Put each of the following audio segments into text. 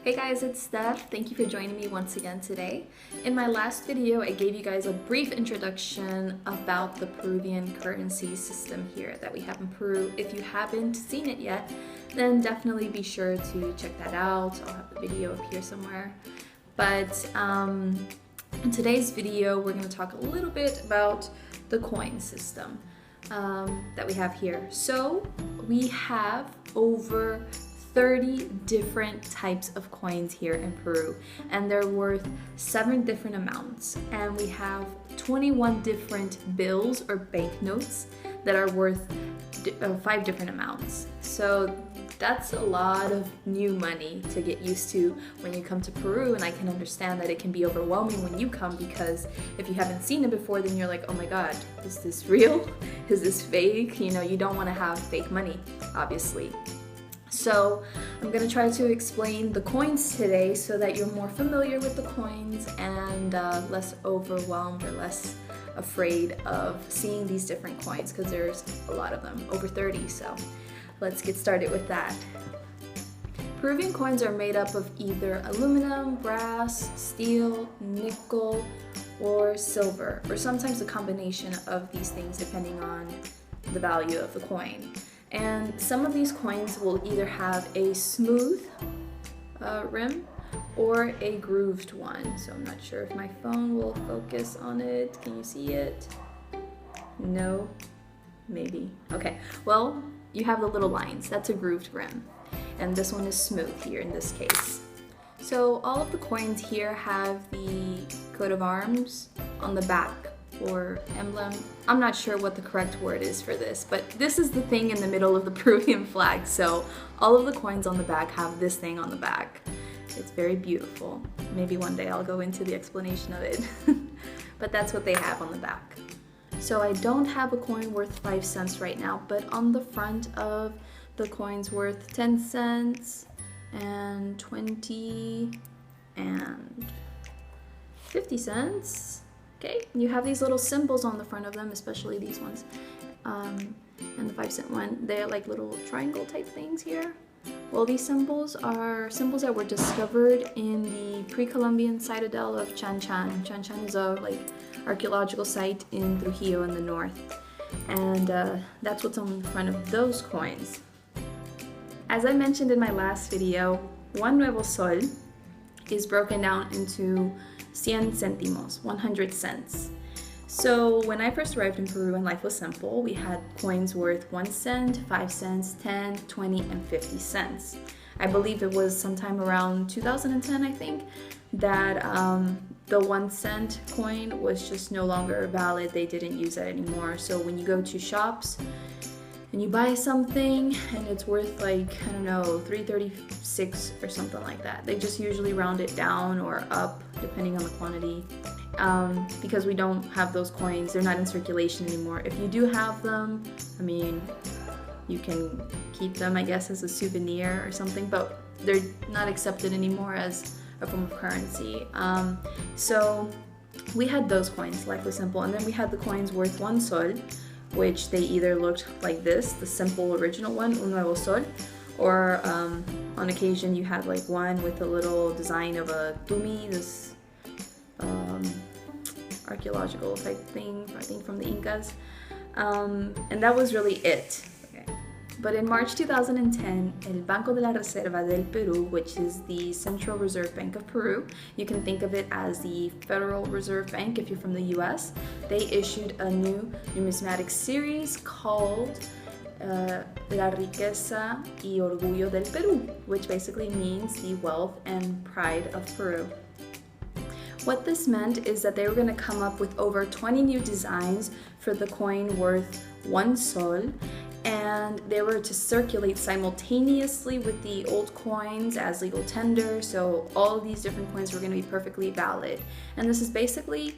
Hey guys, it's Steph. Thank you for joining me once again today. In my last video, I gave you guys a brief introduction about the Peruvian currency system here that we have in Peru. If you haven't seen it yet, then definitely be sure to check that out. I'll have the video up here somewhere. But in today's video, we're going to talk a little bit about the coin system that we have here. So we have over 30 different types of coins here in Peru, and they're worth 7 different amounts. And we have 21 different bills or banknotes that are worth 5 different amounts. So that's a lot of new money to get used to when you come to Peru, and I can understand that it can be overwhelming when you come, because if you haven't seen it before, then you're like, oh my god, is this real? Is this fake? You know, you don't want to have fake money, obviously. So I'm going to try to explain the coins today so that you're more familiar with the coins and less overwhelmed or less afraid of seeing these different coins, because there's a lot of them, over 30. So let's get started with that. Peruvian coins are made up of either aluminum, brass, steel, nickel, or silver, or sometimes a combination of these things depending on the value of the coin. And some of these coins will either have a smooth rim or a grooved one. So I'm not sure if my phone will focus on it. Can you see it? No? Maybe. Okay, well, you have the little lines. That's a grooved rim. And this one is smooth here in this case. So all of the coins here have the coat of arms on the back, or emblem. I'm not sure what the correct word is for this, but this is the thing in the middle of the Peruvian flag. So all of the coins on the back have this thing on the back. It's very beautiful. Maybe one day I'll go into the explanation of it. But that's what they have on the back. So I don't have a coin worth 5 cents right now, but on the front of the coins worth 10 cents and 20 and 50 cents. Okay, you have these little symbols on the front of them, especially these ones. And the 5 cent one, they're like little triangle type things here. Well, these symbols are symbols that were discovered in the pre-Columbian citadel of Chan Chan. Chan Chan is a archaeological site in Trujillo in the north. And that's what's on the front of those coins. As I mentioned in my last video, one nuevo sol is broken down into 100 centimos, 100 cents. So when I first arrived in Peru and life was simple, we had coins worth 1 cent, 5 cents, 10, 20, and 50 cents. I believe it was sometime around 2010, I think, that the 1 cent coin was just no longer valid. They didn't use that anymore. So when you go to shops and you buy something and it's worth like, I don't know, 3.36 or something like that, they just usually round it down or up depending on the quantity, because we don't have those coins. They're not in circulation anymore. If you do have them, I mean, you can keep them, I guess, as a souvenir or something, but they're not accepted anymore as a form of currency. So we had those coins, life was simple, and then we had the coins worth 1 sol, which they either looked like this, the simple original one, un nuevo sol, or on occasion you had like one with a little design of a tumi, this archaeological type thing, I think from the Incas, and that was really it. Okay. But in March 2010, El Banco de la Reserva del Perú, which is the Central Reserve Bank of Peru, you can think of it as the Federal Reserve Bank if you're from the US, they issued a new numismatic series called La Riqueza y Orgullo del Perú, which basically means the wealth and pride of Peru. What this meant is that they were going to come up with over 20 new designs for the coin worth 1 sol, and they were to circulate simultaneously with the old coins as legal tender. So all of these different coins were going to be perfectly valid. And this is basically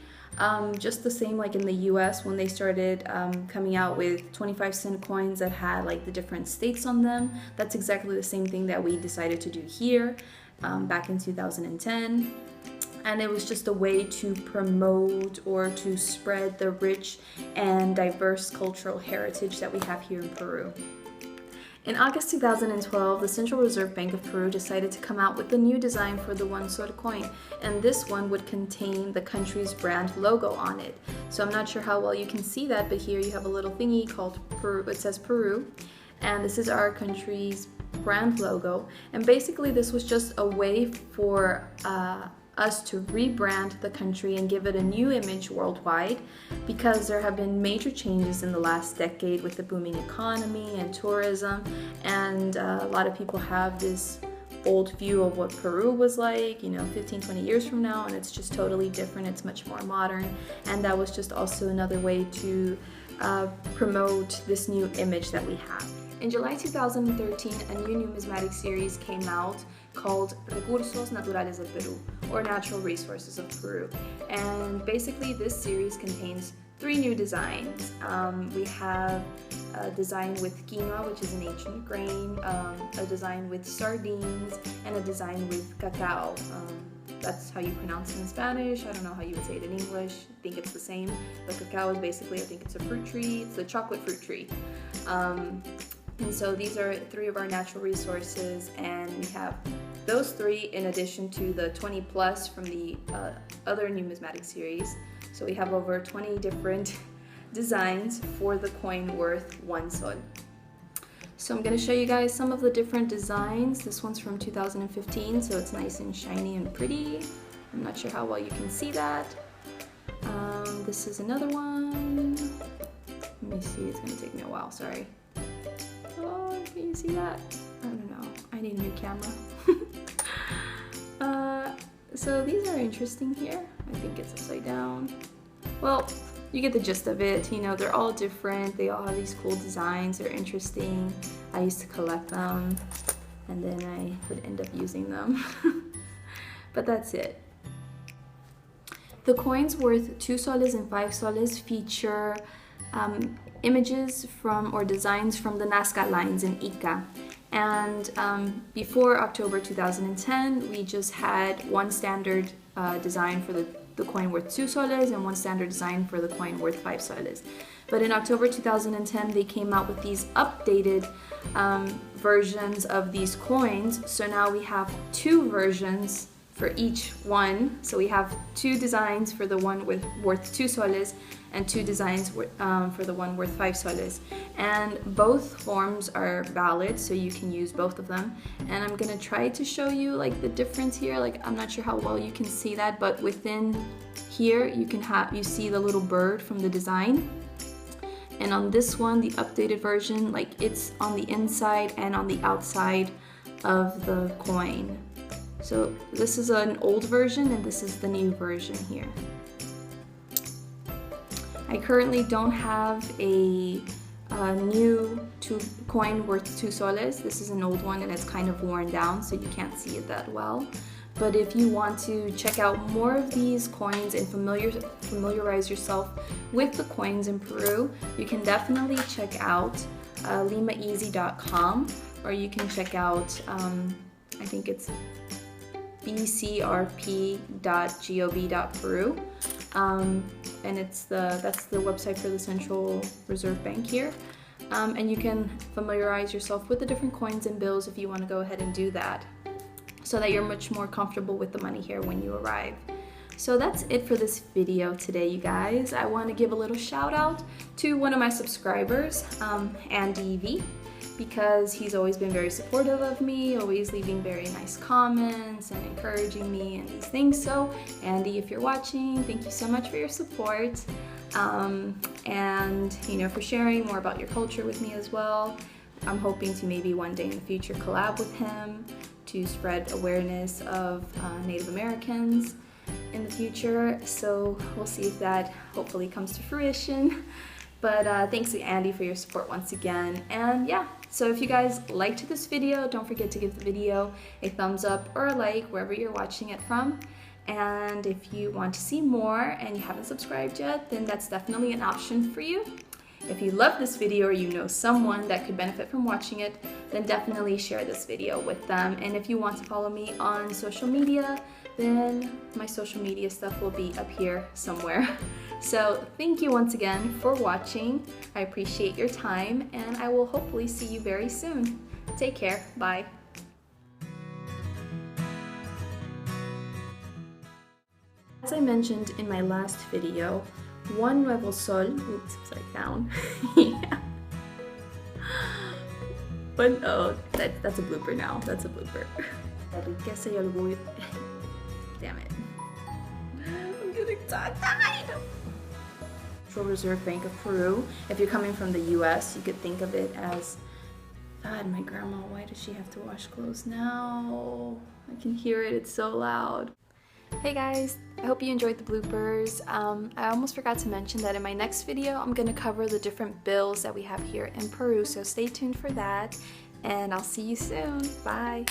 just the same like in the US when they started coming out with 25 cent coins that had like the different states on them. That's exactly the same thing that we decided to do here back in 2010. And it was just a way to promote or to spread the rich and diverse cultural heritage that we have here in Peru. In August 2012, the Central Reserve Bank of Peru decided to come out with a new design for the 1 sol coin, and this one would contain the country's brand logo on it. So I'm not sure how well you can see that, but here you have a little thingy called Peru. It says Peru, and this is our country's brand logo. And basically this was just a way for us to rebrand the country and give it a new image worldwide, because there have been major changes in the last decade with the booming economy and tourism, and a lot of people have this old view of what Peru was like, 15-20 years from now, and it's just totally different. It's much more modern, and that was just also another way to promote this new image that we have. In July 2013, a new numismatic series came out called Recursos Naturales del Perú, or Natural Resources of Peru. And basically this series contains 3 new designs. We have a design with quinoa, which is an ancient grain, a design with sardines, and a design with cacao. That's how you pronounce it in Spanish. I don't know how you would say it in English. I think it's the same. But cacao is basically, I think it's a fruit tree. It's a chocolate fruit tree. And so these are 3 of our natural resources, and we have those 3 in addition to the 20 plus from the other numismatic series. So we have over 20 different designs for the coin worth 1 sol. So I'm going to show you guys some of the different designs. This one's from 2015, so it's nice and shiny and pretty. I'm not sure how well you can see that. This is another one. Let me see, it's going to take me a while, sorry. Oh, can you see that? I don't know. I need a new camera. So these are interesting here. I think it's upside down. Well, you get the gist of it. They're all different. They all have these cool designs. They're interesting. I used to collect them, and then I would end up using them. But that's it. The coins worth 2 soles and 5 soles feature images from or designs from the Nazca lines in Ica. And before October 2010, we just had one standard design for the coin worth 2 soles and one standard design for the coin worth 5 soles. But in October 2010, they came out with these updated versions of these coins. So now we have 2 versions for each one. So we have 2 designs for the one worth 2 soles and 2 designs for the one worth 5 soles. And both forms are valid, so you can use both of them. And I'm gonna try to show you the difference here. I'm not sure how well you can see that, but within here you see the little bird from the design. And on this one, the updated version, it's on the inside and on the outside of the coin. So this is an old version and this is the new version here. I currently don't have a new coin worth 2 soles. This is an old one and it's kind of worn down, so you can't see it that well. But if you want to check out more of these coins and familiarize yourself with the coins in Peru, you can definitely check out limaeasy.com, or you can check out, I think it's bcrp.gov.peru. And that's the website for the Central Reserve Bank here. And you can familiarize yourself with the different coins and bills if you want to go ahead and do that, so that you're much more comfortable with the money here when you arrive. So that's it for this video today, you guys. I want to give a little shout out to one of my subscribers, Andy V, because he's always been very supportive of me, always leaving very nice comments and encouraging me and these things. So Andy, if you're watching, thank you so much for your support, and for sharing more about your culture with me as well. I'm hoping to maybe one day in the future collab with him to spread awareness of Native Americans in the future. So we'll see if that hopefully comes to fruition. But thanks to Andy for your support once again. And yeah, so if you guys liked this video, don't forget to give the video a thumbs up or a like wherever you're watching it from. And if you want to see more and you haven't subscribed yet, then that's definitely an option for you. If you love this video or you know someone that could benefit from watching it, then definitely share this video with them. And if you want to follow me on social media, then my social media stuff will be up here somewhere. So thank you once again for watching. I appreciate your time, and I will hopefully see you very soon. Take care. Bye. As I mentioned in my last video, one nuevo sol, oops, upside down. Yeah. But oh, that's a blooper now. That's a blooper. Damn it. I'm getting tongue-tied. Federal Reserve Bank of Peru. If you're coming from the US, you could think of it as, God, my grandma, why does she have to wash clothes now? I can hear it, it's so loud. Hey guys, I hope you enjoyed the bloopers. I almost forgot to mention that in my next video, I'm gonna cover the different bills that we have here in Peru, so stay tuned for that, and I'll see you soon. Bye.